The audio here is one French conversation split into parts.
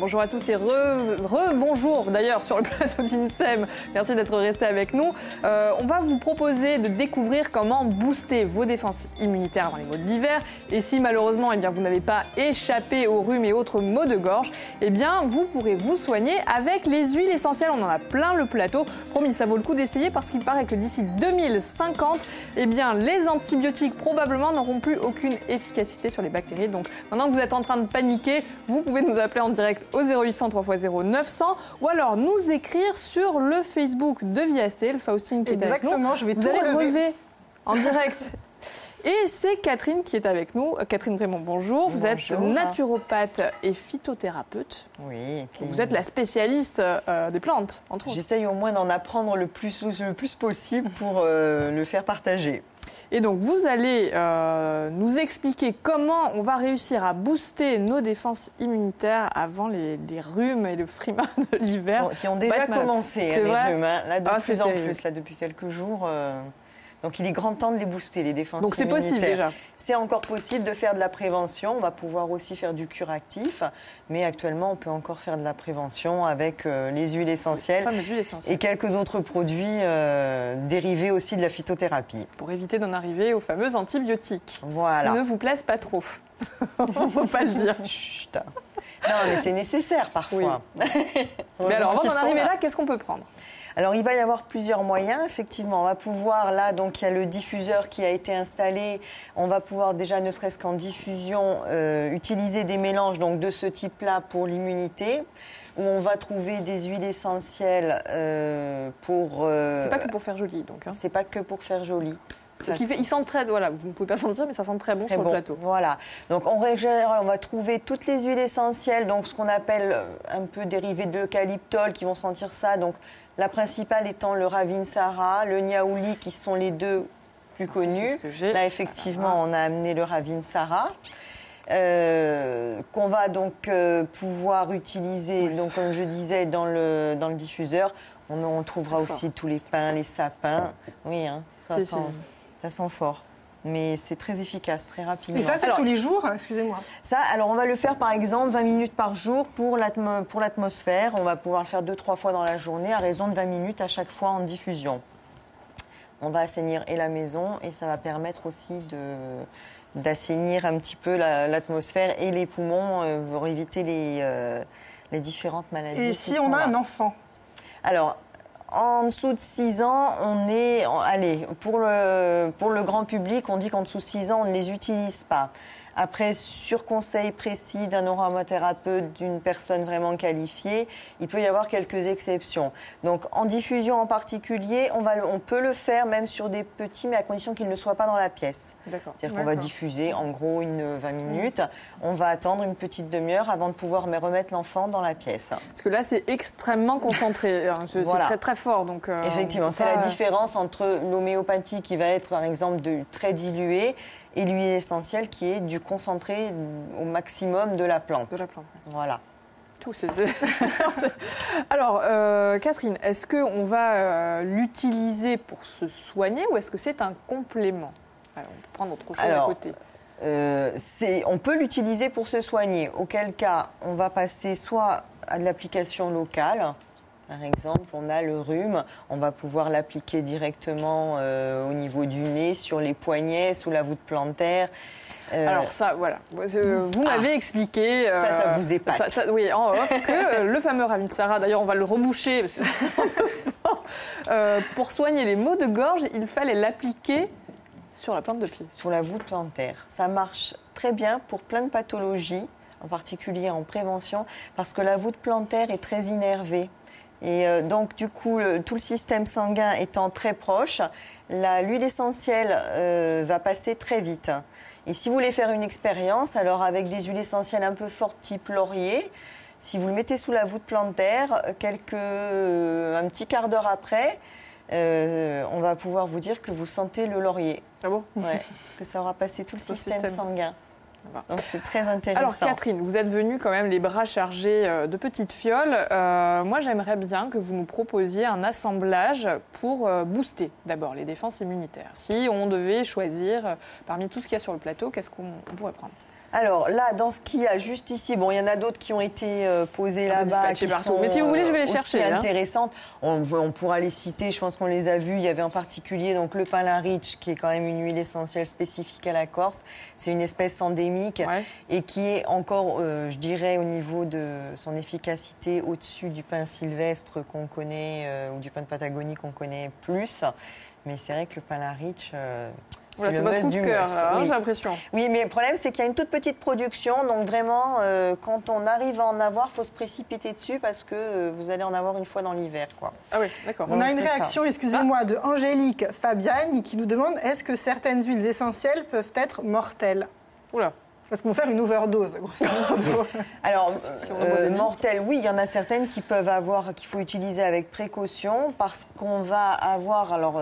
Bonjour à tous et bonjour d'ailleurs sur le plateau d'INSEM. Merci d'être restés avec nous. On va vous proposer de découvrir comment booster vos défenses immunitaires avant les maux de l'hiver. Et si malheureusement vous n'avez pas échappé aux rhumes et autres maux de gorge, vous pourrez vous soigner avec les huiles essentielles. On en a plein le plateau. Promis, ça vaut le coup d'essayer parce qu'il paraît que d'ici 2050, les antibiotiques probablement n'auront plus aucune efficacité sur les bactéries. Donc maintenant que vous êtes en train de paniquer, vous pouvez nous appeler en direct au 0800 3x0 900 ou alors nous écrire sur le Facebook de Viasté, le Faustine qui est avec nous. Exactement, je vais vous tout allez relever relever en direct. Et c'est Catherine qui est avec nous. Catherine Brémond, bonjour. Vous êtes naturopathe et phytothérapeute. Oui. Vous êtes la spécialiste des plantes, entre autres. J'essaye au moins d'en apprendre le plus possible pour le faire partager. Et donc, vous allez nous expliquer comment on va réussir à booster nos défenses immunitaires avant les rhumes et le frima de l'hiver. Qui ont déjà commencé, les rhumes. Là, de plus en plus, là, depuis quelques jours. Donc, il est grand temps de les booster, les défenses immunitaires. Donc, c'est possible déjà. C'est encore possible de faire de la prévention. On va pouvoir aussi faire du curatif. Mais actuellement, on peut encore faire de la prévention avec les huiles essentielles. Les fameuses huiles essentielles. Et quelques autres produits dérivés aussi de la phytothérapie. Pour éviter d'en arriver aux fameux antibiotiques. Voilà. Qui ne vous plaisent pas trop. On ne faut pas le dire. Chut. Non, mais c'est nécessaire parfois. Oui. Mais alors, avant d'en arriver là, qu'est-ce qu'on peut prendre ? Alors, il va y avoir plusieurs moyens, effectivement. On va pouvoir, là, donc, il y a le diffuseur qui a été installé. On va pouvoir déjà, ne serait-ce qu'en diffusion, utiliser des mélanges donc, de ce type-là pour l'immunité, où on va trouver des huiles essentielles pour... C'est pas que pour faire joli, donc. Hein. C'est pas que pour faire joli. Parce qu'il sent très... Voilà, vous ne pouvez pas sentir, mais ça sent très bon sur le plateau. Voilà. Donc, en règle générale, on va trouver toutes les huiles essentielles, donc ce qu'on appelle un peu dérivés de l'eucalyptol, qui vont sentir ça. Donc, la principale étant le Ravinsara, le Niaouli, qui sont les deux plus connus. C'est ce que j'ai. Là, effectivement, on a amené le Ravinsara. Qu'on va donc pouvoir utiliser, donc, comme je disais, dans le diffuseur. On trouvera aussi tous les pins, les sapins. Oui, hein, ça sent fort. Mais c'est très efficace, très rapidement. Et ça, c'est tous les jours, excusez-moi. Ça, alors on va le faire par exemple 20 minutes par jour pour l'atmosphère. On va pouvoir le faire 2-3 fois dans la journée à raison de 20 minutes à chaque fois en diffusion. On va assainir et la maison et ça va permettre aussi d'assainir un petit peu l'atmosphère et les poumons pour éviter les différentes maladies. Et si on a un enfant ? Alors, en dessous de 6 ans, on est... Allez, pour le grand public, on dit qu'en dessous de 6 ans, on ne les utilise pas. Après, sur conseil précis d'un aromathérapeute, d'une personne vraiment qualifiée, il peut y avoir quelques exceptions. Donc, en diffusion en particulier, on peut le faire même sur des petits, mais à condition qu'ils ne soient pas dans la pièce. D'accord. C'est-à-dire qu'on va diffuser en gros 20 minutes. On va attendre une petite demi-heure avant de pouvoir remettre l'enfant dans la pièce. Parce que là, c'est extrêmement concentré. C'est très, très fort. Donc, effectivement, c'est la différence entre l'homéopathie qui va être, par exemple, très diluée et l'huile essentielle qui est du concentré au maximum de la plante. De la plante. Voilà. Tout, Alors, Catherine, est-ce qu'on va l'utiliser pour se soigner ou est-ce que c'est un complément ? Alors, on peut prendre autre chose à côté. On peut l'utiliser pour se soigner, auquel cas on va passer soit à de l'application locale. Par exemple, on a le rhume, on va pouvoir l'appliquer directement au niveau du nez, sur les poignets, sous la voûte plantaire. Alors ça, voilà. Vous m'avez expliqué... ça vous épate. Oui, en off, que le fameux Ravinsara, d'ailleurs on va le reboucher, parce que pour soigner les maux de gorge, il fallait l'appliquer sur la plante de pied. Sur la voûte plantaire. Ça marche très bien pour plein de pathologies, en particulier en prévention, parce que la voûte plantaire est très innervée. Et donc, du coup, tout le système sanguin étant très proche, l'huile essentielle va passer très vite. Et si vous voulez faire une expérience, alors avec des huiles essentielles un peu fortes type laurier, si vous le mettez sous la voûte plantaire, un petit quart d'heure après, on va pouvoir vous dire que vous sentez le laurier. Ah bon? Ouais, parce que ça aura passé tout le système sanguin. Donc c'est très intéressant. Alors Catherine, vous êtes venue quand même les bras chargés de petites fioles. Moi j'aimerais bien que vous nous proposiez un assemblage pour booster d'abord les défenses immunitaires. Si on devait choisir parmi tout ce qu'il y a sur le plateau, qu'est-ce qu'on pourrait prendre? Alors là, dans ce qu'il y a juste ici, bon, il y en a d'autres qui ont été posés là-bas, qui sont mais si vous voulez, je vais les chercher. Intéressantes. On pourra les citer, je pense qu'on les a vus. Il y avait en particulier donc, le pain Rich, qui est quand même une huile essentielle spécifique à la Corse. C'est une espèce endémique et qui est encore, je dirais, au niveau de son efficacité au-dessus du pain sylvestre qu'on connaît ou du pain de Patagonie qu'on connaît plus. Mais c'est vrai que le pain Rich... c'est votre coup de cœur, j'ai l'impression. Oui, mais le problème, c'est qu'il y a une toute petite production. Donc vraiment, quand on arrive à en avoir, il faut se précipiter dessus parce que vous allez en avoir une fois dans l'hiver, quoi. Ah oui, d'accord. On a une réaction, excusez-moi, de Angélique Fabiane qui nous demande « Est-ce que certaines huiles essentielles peuvent être mortelles ?» Oula. Parce qu'on va faire une overdose, grosso modo. Alors, mortelles, oui, il y en a certaines qui peuvent avoir, qu'il faut utiliser avec précaution parce qu'on va avoir, alors,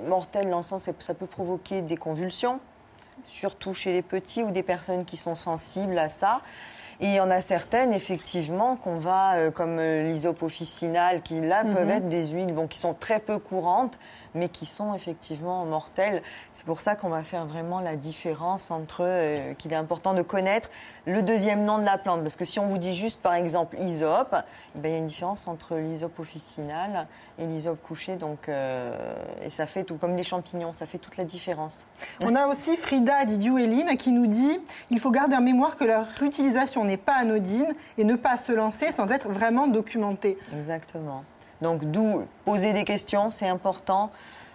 mortelles dans le sens, ça peut provoquer des convulsions, surtout chez les petits ou des personnes qui sont sensibles à ça. Et il y en a certaines, effectivement, qu'on va, comme l'hysope officinale, qui là peuvent être des huiles qui sont très peu courantes, mais qui sont effectivement mortelles. C'est pour ça qu'on va faire vraiment la différence entre, qu'il est important de connaître le deuxième nom de la plante. Parce que si on vous dit juste, par exemple, hysope, il y a une différence entre l'hysope officinale et l'hysope couchée. Donc, et ça fait tout comme les champignons, ça fait toute la différence. On a aussi Frida Didioueline qui nous dit « Il faut garder en mémoire que leur utilisation n'est pas anodine et ne pas se lancer sans être vraiment documenté. » Exactement. Donc, d'où poser des questions, c'est important.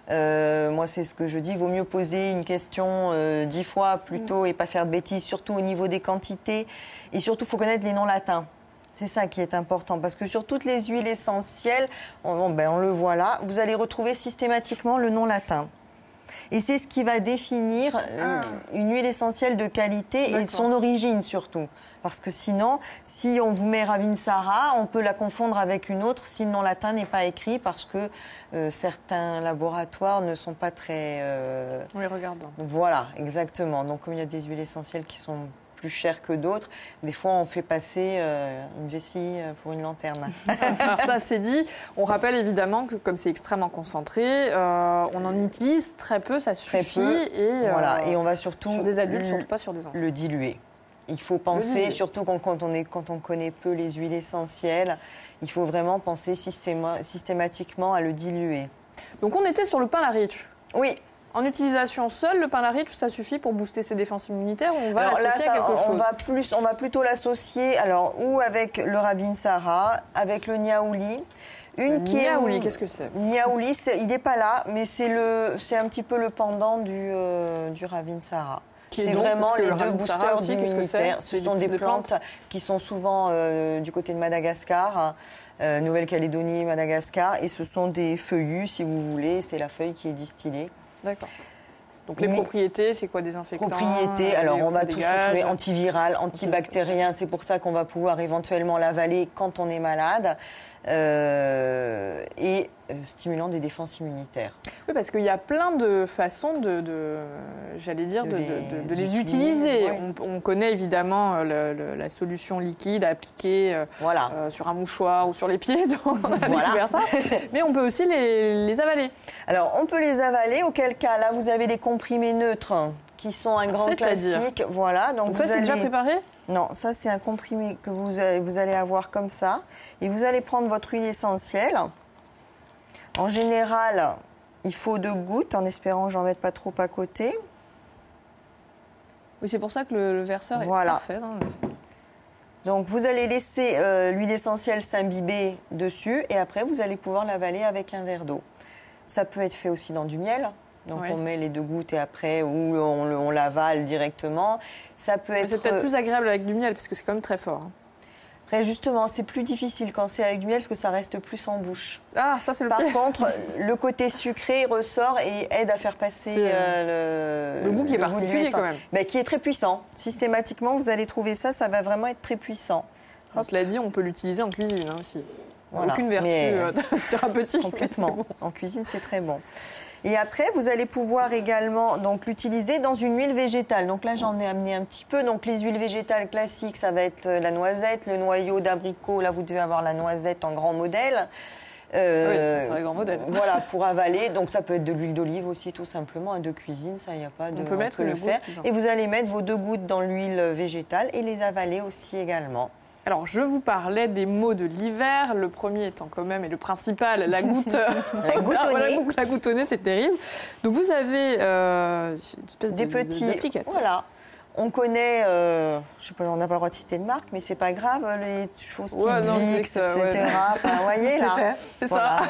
Moi, c'est ce que je dis. Il vaut mieux poser une question 10 fois plutôt et pas faire de bêtises, surtout au niveau des quantités. Et surtout, il faut connaître les noms latins. C'est ça qui est important. Parce que sur toutes les huiles essentielles, on le voit là, vous allez retrouver systématiquement le nom latin. Et c'est ce qui va définir une huile essentielle de qualité et son origine surtout. Parce que sinon, si on vous met Ravinsara, on peut la confondre avec une autre si le nom latin n'est pas écrit parce que certains laboratoires ne sont pas très... Oui, regardons. Voilà, exactement. Donc comme il y a des huiles essentielles qui sont plus chères que d'autres, des fois on fait passer une vessie pour une lanterne. Alors ça c'est dit. On rappelle évidemment que comme c'est extrêmement concentré, on en utilise très peu, ça suffit. Et, voilà. Et on va surtout... Sur des adultes, surtout pas sur des enfants. Le diluer. Il faut penser, surtout quand on connaît peu les huiles essentielles, il faut vraiment penser systématiquement à le diluer. Donc on était sur le pain Rich. Oui. En utilisation seule, le pain Rich, ça suffit pour booster ses défenses immunitaires ou on va l'associer à quelque chose? On va plutôt l'associer ou avec le Ravinsara, avec le Niaouli. Niaouli, qu'est-ce que c'est? Niaouli, il n'est pas là, mais c'est un petit peu le pendant du Ravinsara. C'est vraiment les deux boosters immunitaires. Ce sont des plantes qui sont souvent du côté de Madagascar, Nouvelle-Calédonie, Madagascar. Et ce sont des feuillus, si vous voulez. C'est la feuille qui est distillée. D'accord. Donc les propriétés, c'est quoi? Désinfectant? Propriétés, alors on va tous retrouver antiviral, antibactérien. C'est pour ça qu'on va pouvoir éventuellement l'avaler quand on est malade. Et stimulant des défenses immunitaires. Oui, parce qu'il y a plein de façons j'allais dire, de les utiliser. Oui. On connaît évidemment la solution liquide à appliquer sur un mouchoir ou sur les pieds, on a découvert ça. Mais on peut aussi les avaler. Alors, on peut les avaler, auquel cas, là, vous avez les comprimés neutres qui sont un grand classique. Voilà, donc ça, c'est déjà préparé? Non, ça, c'est un comprimé que vous allez avoir comme ça. Et vous allez prendre votre huile essentielle. En général, il faut 2 gouttes, en espérant que j'en mette pas trop à côté. Oui, c'est pour ça que le verseur est parfait. Hein. Donc, vous allez laisser l'huile essentielle s'imbiber dessus. Et après, vous allez pouvoir l'avaler avec un verre d'eau. Ça peut être fait aussi dans du miel. Donc, on met les 2 gouttes et après, ou on l'avale directement. Ça peut être... C'est peut-être plus agréable avec du miel, parce que c'est quand même très fort. Hein. Après, justement, c'est plus difficile quand c'est avec du miel, parce que ça reste plus en bouche. Ah, ça, c'est le Par pire. contre, le côté sucré ressort et aide à faire passer le goût qui est particulier, quand même. Mais qui est très puissant. Systématiquement, vous allez trouver ça, ça va vraiment être très puissant. Cela dit, on peut l'utiliser en cuisine aussi. Voilà. Aucune vertu thérapeutique. Complètement. En cuisine, c'est très bon. Et après, vous allez pouvoir également donc l'utiliser dans une huile végétale. Donc là, j'en ai amené un petit peu. Donc les huiles végétales classiques, ça va être la noisette, le noyau d'abricot. Là, vous devez avoir la noisette en grand modèle. Oui, c'est un grand modèle. Voilà, pour avaler. Donc ça peut être de l'huile d'olive aussi, tout simplement, de cuisine. Ça, il n'y a pas de. On peut mettre le faire. Et vous allez mettre vos 2 gouttes dans l'huile végétale et les avaler aussi également. Alors, je vous parlais des maux de l'hiver. Le premier étant quand même, et le principal, la goutte. La goutte au nez. La goutte au nez, c'est terrible. Donc, vous avez une espèce des petits d'applicateur. Voilà. On connaît, je sais pas, on n'a pas le droit de citer de marque, mais c'est pas grave, les choses type Vicks, etc. Enfin, vous voyez là. C'est ça.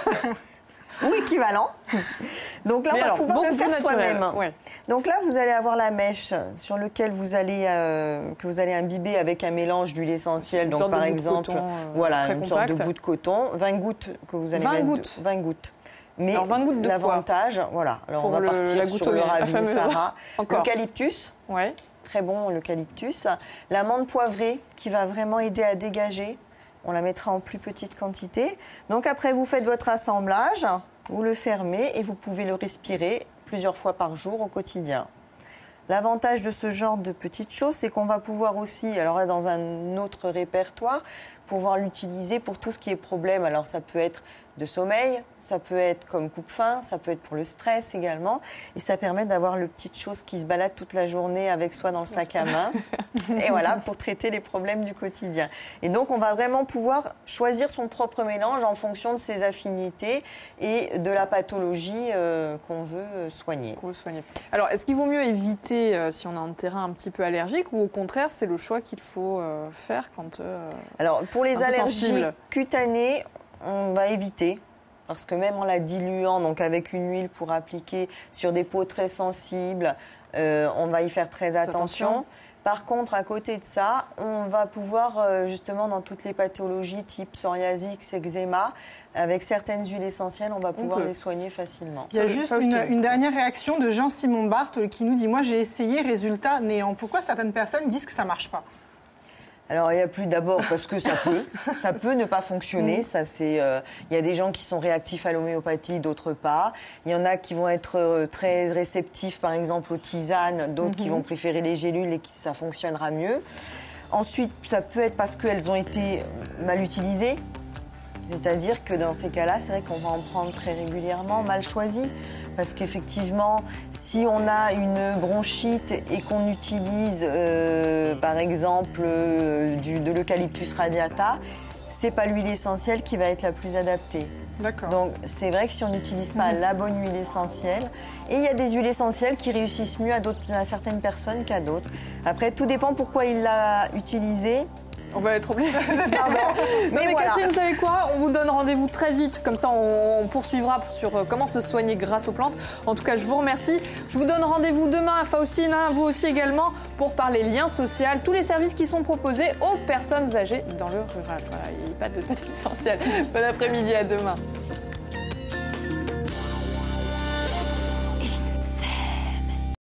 Ou équivalent. Donc là, on va pouvoir le faire soi-même. Ouais. Donc là, vous allez avoir la mèche sur laquelle que vous allez imbiber avec un mélange d'huile essentielle. Donc par exemple, voilà, une sorte de bout de coton, 20 gouttes que vous allez mettre. 20 gouttes. Mais alors, 20 gouttes de l'avantage, voilà. Alors pour on va partir la goutte sur le Rabi Sarah. Encore. L'eucalyptus. Ouais. Très bon, l'eucalyptus. L'amande poivrée qui va vraiment aider à dégager. On la mettra en plus petite quantité. Donc après, vous faites votre assemblage, vous le fermez et vous pouvez le respirer plusieurs fois par jour au quotidien. L'avantage de ce genre de petites choses, c'est qu'on va pouvoir aussi, alors là, dans un autre répertoire, pouvoir l'utiliser pour tout ce qui est problème. Alors ça peut être de sommeil, ça peut être comme coupe-faim, ça peut être pour le stress également. Et ça permet d'avoir le petite chose qui se balade toute la journée avec soi dans le sac à main. Et voilà, pour traiter les problèmes du quotidien. Et donc, on va vraiment pouvoir choisir son propre mélange en fonction de ses affinités et de la pathologie qu'on veut soigner. Alors, est-ce qu'il vaut mieux éviter si on a un terrain un petit peu allergique ou au contraire, c'est le choix qu'il faut faire quand alors, pour les allergies sensible. Cutanées, on va éviter. Parce que même en la diluant, donc avec une huile pour appliquer sur des peaux très sensibles, on va y faire très attention. Par contre, à côté de ça, on va pouvoir justement dans toutes les pathologies type psoriasis, eczéma, avec certaines huiles essentielles, on va pouvoir les soigner facilement. Il y a juste une dernière réaction de Jean-Simon Barthes qui nous dit « Moi, j'ai essayé, résultat néant ». Pourquoi certaines personnes disent que ça ne marche pas ? Alors, il y a plus d'abord parce que ça peut ne pas fonctionner. Ça, c'est, il y a des gens qui sont réactifs à l'homéopathie, d'autres pas. Il y en a qui vont être très réceptifs, par exemple, aux tisanes, d'autres qui vont préférer les gélules et ça fonctionnera mieux. Ensuite, ça peut être parce qu'elles ont été mal utilisées. C'est-à-dire que dans ces cas-là, c'est vrai qu'on va en prendre très régulièrement, mal choisi. Parce qu'effectivement, si on a une bronchite et qu'on utilise, par exemple, de l'eucalyptus radiata, c'est pas l'huile essentielle qui va être la plus adaptée. D'accord. Donc, c'est vrai que si on n'utilise pas la bonne huile essentielle, et il y a des huiles essentielles qui réussissent mieux à certaines personnes qu'à d'autres. Après, tout dépend pourquoi il l'a utilisée. On va être obligé. Pardon. Mais voilà. Catherine, vous savez quoi? On vous donne rendez-vous très vite. Comme ça, on poursuivra sur comment se soigner grâce aux plantes. En tout cas, je vous remercie. Je vous donne rendez-vous demain à Faustine, vous aussi également, pour parler lien social, tous les services qui sont proposés aux personnes âgées dans le rural. Voilà, il n'y a pas de essentiel. Bon après-midi, à demain.